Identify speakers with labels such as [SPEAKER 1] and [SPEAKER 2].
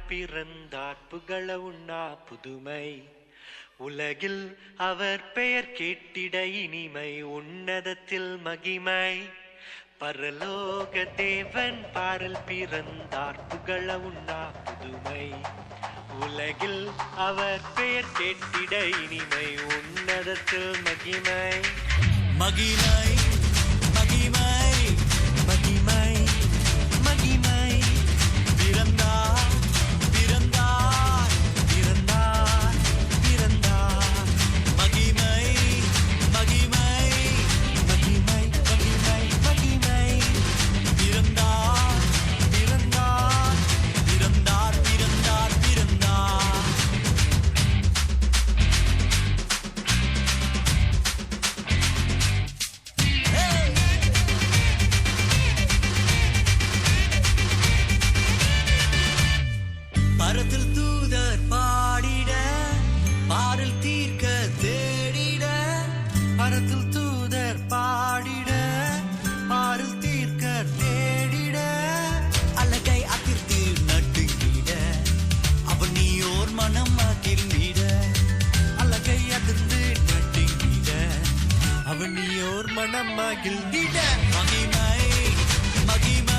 [SPEAKER 1] பிறந்தார் புகழ உண்ணா புதுமை உலகில் அவர் பெயர் கேட்டிட இனிமை உன்னதத்தில் மகிமை பரலோக தேவன் பாரில் பிறந்தார் புகழ உண்ணா புதுமை உலகில் அவர் பெயர் கேட்டிட இனிமை உன்னதத்தில் மகிமை மகிமை மகிமை மகிமை மகிமை பிறந்தார் பிறந்தார் பிறந்தார் பிறந்தார் மகிமை மகிமை மகிமை மகிமை மகிமை பிறந்தார் பிறந்தார் பிறந்தார் பிறந்தார் பிறந்தார் பரத்தில் தூதர் பாடிட பாரில் தீர்க்க தேடிட பரத்தில் தூதர் பாடிட பாரில் தீர்க்க தேடிட அழகை அதிர்த்து நட்டுங்கிட அவன் நீயோர் மனம் அகிர்ந்திட அழகை அதிர்ந்து நட்டுங்கிட அவன் நீயோர் மனம் அகிர்ந்திட மகிமை மகிமை